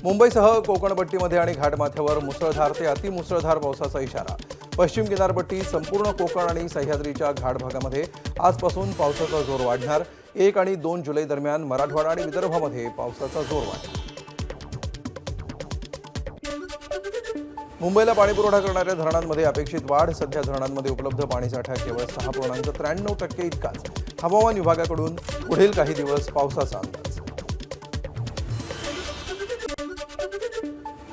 मुंबईसह कोकणपट्टीमध्ये आणि घाटमाथ्यावर मुसळधार ते अतिमुसळधार पावसाचा इशारा। पश्चिम किनारपट्टी, संपूर्ण कोकण आणि सह्याद्रीच्या घाट भागामध्ये आजपासून पावसाचा जोर वाढणार। 1 आणि 2 जुलै दरम्यान मराठवाडा आणि विदर्भामध्ये पावसाचा जोर वाढेल। मुंबईला पाणीपुरवठा करणाऱ्या धरणांमध्ये अपेक्षित वाढ। सध्या धरणांमध्ये उपलब्ध पाणीसाठा केवळ 6.93% इतकाच। हवामान विभागाकडून पुढील काही दिवस पावसाचा अंदाज।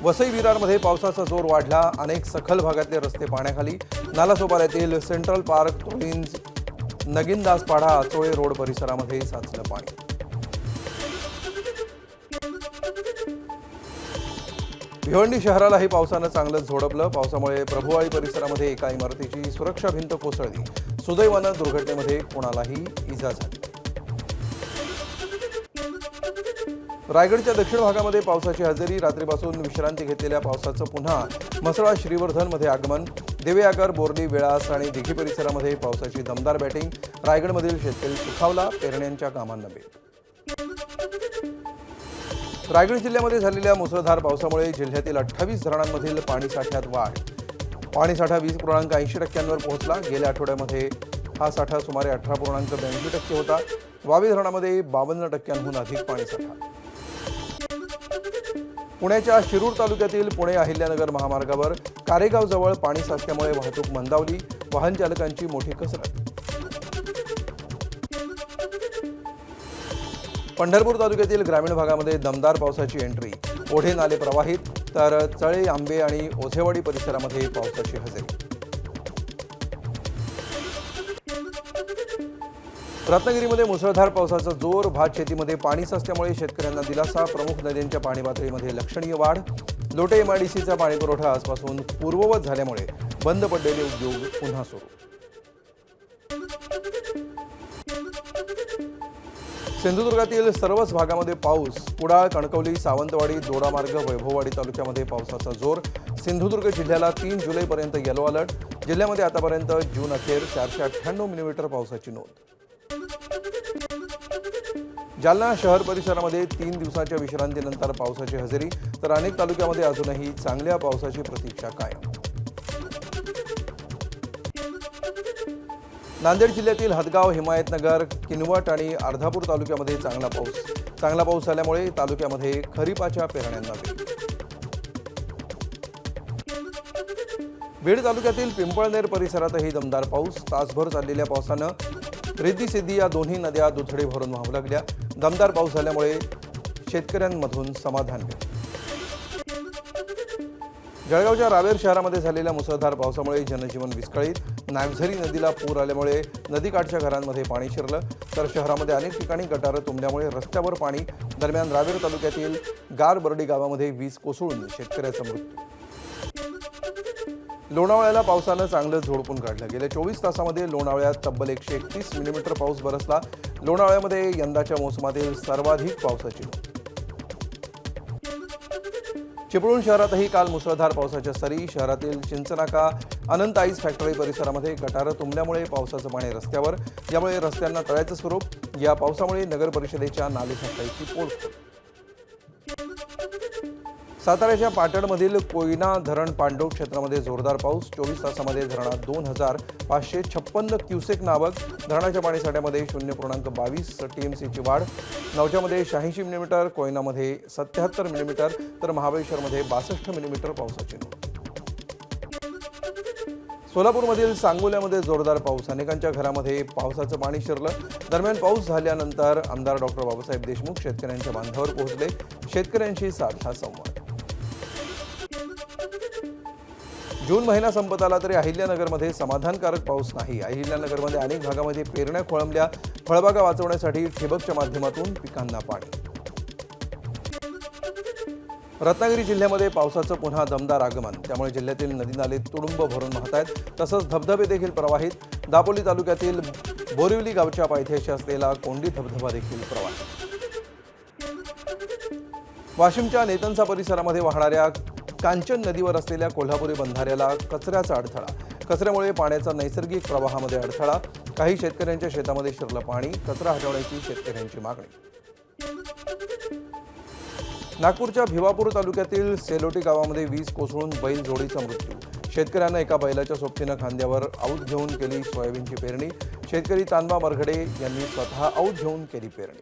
वसई विरारमध्ये पावसाचा जोर वाढला। अनेक सखल भागातले रस्ते पाण्याखाली। नालासोपाऱ्यातील सेंट्रल पार्क, तोळिंज, नगिनदासपाडा, आचोळे रोड परिसरामध्ये साचलं पाणी। भिवंडी शहरालाही पावसानं चांगलंच झोडपलं। पावसामुळे प्रभुवाळी परिसरामध्ये एका इमारतीची सुरक्षा भिंत कोसळली। सुदैवानं दुर्घटनेमध्ये कोणालाही इजा झाली। रायगडच्या दक्षिण भागामध्ये पावसाची हजेरी। रात्रीपासून विश्रांती घेतलेल्या पावसाचं पुन्हा म्हसळा, श्रीवर्धनमध्ये आगमन। देवेआगर, बोर्ली, वेळास आणि दिघी परिसरामध्ये पावसाची दमदार बॅटिंग। रायगडमधील शेतकरी सुखावला, पेरण्यांच्या कामांना वेग। रायगड जिल्ह्यामध्ये झालेल्या मुसळधार पावसामुळे जिल्ह्यातील 28 धरणांमधील पाणीसाठ्यात वाढ। पाणीसाठा 20.80% पोहोचला। गेल्या आठवड्यामध्ये हा साठा सुमारे 18.82% होता। वावी धरणामध्ये 52%हून अधिक पाणीसाठा। पुण्याच्या शिरूर तालुक्यातील पुणे अहिल्यानगर महामार्गावर कारेगावजवळ पाणी साचल्यामुळे वाहतूक मंदावली। वाहन चालकांची मोठी कसरत। पंढरपूर तालुक्यातील ग्रामीण भागामध्ये दमदार पावसाची एंट्री। ओढे नाले प्रवाहित, तर चळे, आंबे आणि ओझेवाडी परिसरामध्ये पावसाची हजेरी। रत्नागिरीमध्ये मुसळधार पावसाचा जोर। भात शेतीमध्ये पाणी साचल्यामुळे शेतकऱ्यांना दिलासा। प्रमुख नद्यांच्या पाणी पातळीमध्ये लक्षणीय वाढ। लोटे एमआयडीसीचा पाणीपुरवठा आजपासून पूर्ववत झाल्यामुळे बंद पडलेले उद्योग पुन्हा सुरू। सिंधुदुर्गातील सर्वच भागामध्ये पाऊस। कुडाळ, कणकवली, सावंतवाडी, दोडामार्ग, वैभववाडी तालुक्यामध्ये पावसाचा जोर। सिंधुदुर्ग जिल्ह्याला 3 जुलैपर्यंत येलो अलर्ट। जिल्ह्यामध्ये आतापर्यंत जून अखेर 498 मिलीमीटर पावसाची नोंद। जालना शहर परिसरामध्ये 3 दिवसांच्या विश्रांतीनंतर पावसाची हजेरी, तर अनेक तालुक्यामध्ये अजूनही चांगल्या पावसाची प्रतीक्षा कायम। नांदेड जिल्ह्यातील हदगाव, हिमायतनगर, किनवट आणि अर्धापूर तालुक्यामध्ये चांगला पाऊस झाल्यामुळे तालुक्यामध्ये खरीपाच्या पेरण्यांना वेग। बीड तालुक्यातील पिंपळनेर परिसरातही दमदार पाऊस। तासभर चाललेल्या पावसानं रिद्धी सिद्धी या दोन्ही नद्या दुथडी भरून वाहू लागल्या। दमदार पाऊस झाल्यामुळे शेतकऱ्यांमधून समाधान व्यक्त। जळगावच्या रावेर शहरामध्ये झालेल्या मुसळधार पावसामुळे जनजीवन विस्कळीत। नागझरी नदीला पूर आल्यामुळे नदीकाठच्या घरांमध्ये पाणी शिरलं, तर शहरामध्ये अनेक ठिकाणी गटारं तुंबल्यामुळे रस्त्यावर पाणी। दरम्यान रावेर तालुक्यातील गारबर्डी गावामध्ये वीज कोसळून शेतकऱ्याचा मृत्यू। लोणावळ्याला पावसानं चांगलं झोडपून काढलं। गेल्या 24 तासामध्ये लोणावळ्यात तब्बल 131 मिलीमीटर पाऊस बरसला। लोणावळ्यामध्ये यंदाच्या मोसमातील सर्वाधिक पावसाची नोंद। चिपळूण शहरातही काल मुसळधार पावसाच्या सरी। शहरातील चिंचनाका, अनंत आईस फॅक्टरी परिसरामध्ये गटारं तुंबल्यामुळे पावसाचं पाणी रस्त्यावर, यामुळे रस्त्यांना तळ्याचं स्वरूप। या पावसामुळे नगर परिषदेच्या नालेसाठ्याची पोलखोल। साताऱ्याच्या पाटणमधील कोयना धरण पांडव क्षेत्रामध्ये जोरदार पाऊस। 24 तासामध्ये धरणात 2556 क्युसेक आवक। धरणाच्या पाणीसाठ्यामध्ये 0.22 टीएमसीची वाढ। नौजामध्ये 86 मिलीमीटर, कोयनामध्ये 77 मिलीमीटर, तर महाबळेश्वरमध्ये 62 मिलीमीटर पावसाची नोंद। सोलापूरमधील सांगोल्यामध्ये जोरदार पाऊस। अनेकांच्या घरामध्ये पावसाचं पाणी शिरलं। दरम्यान पाऊस झाल्यानंतर आमदार डॉक्टर बाबासाहेब देशमुख शेतकऱ्यांच्या बांधावर पोहोचले। शेतकऱ्यांशी साधला संवाद। जून महिना संपत आला तरी अहिल्यानगरमध्ये समाधानकारक पाऊस नाही। अहिल्यानगरमध्ये अनेक भागामध्ये पेरण्या खोळंबल्या। फळबागा वाचवण्यासाठी ठिबकच्या माध्यमातून पिकांना पाणी। रत्नागिरी जिल्ह्यामध्ये पावसाचं पुन्हा दमदार आगमन, त्यामुळे जिल्ह्यातील नदी नाले तुडुंब भरून वाहत आहेत। तसंच धबधबे देखील प्रवाहित। दापोली तालुक्यातील बोरिवली गावच्या पायथ्याशी असलेला कोंडी धबधबा देखील प्रवाहित। वाशिमच्या नेतनसा परिसरामध्ये वाहणाऱ्या कांचन नदीवर असलेल्या कोल्हापुरी बंधाऱ्याला कचऱ्याचा अडथळा। कचऱ्यामुळे पाण्याचा नैसर्गिक प्रवाहामध्ये अडथळा। काही शेतकऱ्यांच्या शेतामध्ये शिरलं पाणी। कचरा हटवण्याची शेतकऱ्यांची मागणी। नागपूरच्या भिवापूर तालुक्यातील सेलोटी गावामध्ये वीज कोसळून बैल जोडीचा मृत्यू. शेतकऱ्यानं एका बैलाच्या सोबतीनं खांद्यावर आऊत घेऊन केली सोयाबीनची पेरणी. शेतकरी तानबा मरघडे यांनी स्वतः आऊत घेऊन केली पेरणी.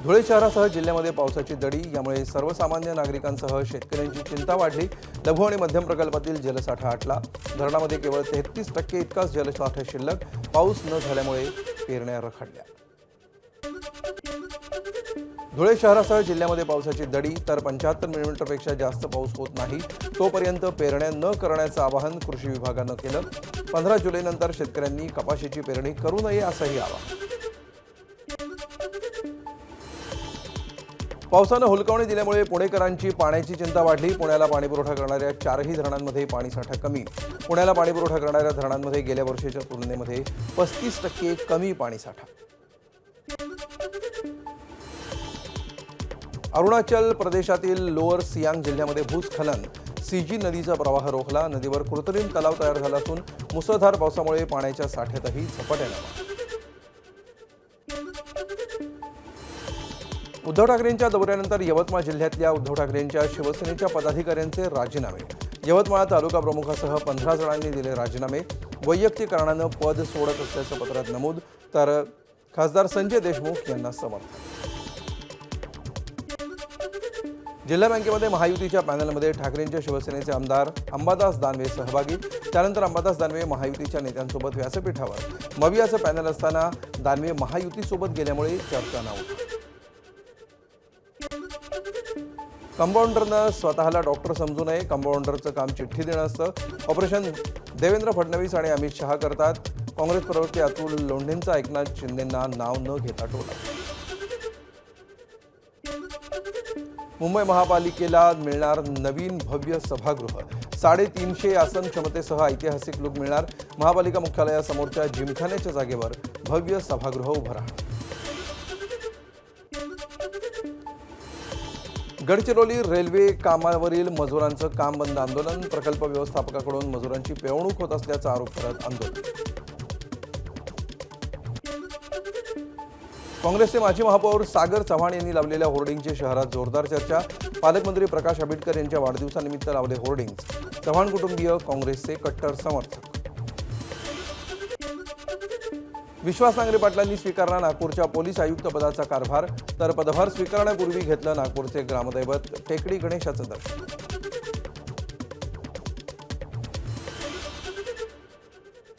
धुळे शहरासह जिल्ह्यामध्ये पावसाची दडी. यामुळे सर्वसामान्य नागरिकांसह शेतकऱ्यांची चिंता वाढली. लघु आणि मध्यम प्रकल्पातील जलसाठा आटला. धरणामध्ये केवळ 33% इतकाच जलसाठा शिल्लक. पाऊस न झाल्यामुळे पेरण्या रखडल्या. धुळे शहरासह जिल्ह्यामध्ये पावसाची दडी. तर 75 मिलीमीटरपेक्षा जास्त पाऊस होत नाही तोपर्यंत पेरण्या न करण्याचं आवाहन कृषी विभागानं केलं. 15 जुलैनंतर शेतकऱ्यांनी कपाशीची पेरणी करू नये असंही आवाहन. पावसानं हुलकावणी दिल्यामुळे पुणेकरांची पाण्याची चिंता वाढली. पुण्याला पाणीपुरवठा करणाऱ्या 4ही धरणांमध्ये पाणीसाठा कमी. पुण्याला पाणीपुरवठा करणाऱ्या धरणांमध्ये गेल्या वर्षीच्या तुलनेमध्ये 35% कमी पाणीसाठा. अरुणाचल प्रदेशातील लोअर सियांग जिल्ह्यामध्ये भूस्खलन. सीजी नदीचा प्रवाह रोखला. नदीवर कृत्रिम तलाव तयार झाला असून मुसळधार पावसामुळे पाण्याच्या साठ्यातही झपाट्याने वाढ. उद्धव ठाकरेंच्या दौऱ्यानंतर यवतमाळ जिल्ह्यातल्या उद्धव ठाकरेंच्या शिवसेनेच्या पदाधिकाऱ्यांचे राजीनामे. यवतमाळ तालुका प्रमुखासह 15 जणांनी दिले राजीनामे. वैयक्तिक कारणानं पद सोडत असल्याचं पत्रात नमूद. तर खासदार संजय देशमुख यांना समर्थन. जिल्हा बँकेमध्ये महायुतीच्या पॅनलमध्ये ठाकरेंच्या शिवसेनेचे आमदार अंबादास दानवे सहभागी. त्यानंतर अंबादास दानवे महायुतीच्या नेत्यांसोबत व्यासपीठावर. मवियाचं पॅनल असताना दानवे महायुतीसोबत गेल्यामुळे चर्चा नव्हती. कंपाऊंडरनं स्वतःला डॉक्टर समजू नये. कंपाऊंडरचं काम चिठ्ठी देणं असतं. ऑपरेशन देवेंद्र फडणवीस आणि अमित शहा करतात. काँग्रेस प्रवक्ते अतुल लोंढेंचा एकनाथ शिंदेंना नाव न घेता टोला. मुंबई महापालिकेला मिळणार नवीन भव्य सभागृह. 350 आसन क्षमतेसह ऐतिहासिक लूक मिळणार. महापालिका मुख्यालयासमोरच्या जिमखान्याच्या जागेवर भव्य सभागृह उभं राहणार. गडचिरोली रेल्वे कामावरील मजुरांचं काम बंद आंदोलन. प्रकल्प व्यवस्थापकाकडून मजुरांची पिळवणूक होत असल्याचा आरोप करत आंदोलन. काँग्रेसचे माजी महापौर सागर चव्हाण यांनी लावलेल्या होर्डिंगची शहरात जोरदार चर्चा. पालकमंत्री प्रकाश आंबेडकर यांच्या वाढदिवसानिमित्त लावले होर्डिंग्ज. चव्हाण कुटुंबीय काँग्रेसचे कट्टर समर्थक. विश्वास नांगरे पाटलांनी स्वीकारला नागपूरच्या पोलीस आयुक्त पदाचा कारभार. तर पदभार स्वीकारण्यापूर्वी घेतलं नागपूरचे ग्रामदैवत टेकडी गणेशाचं दर्शन.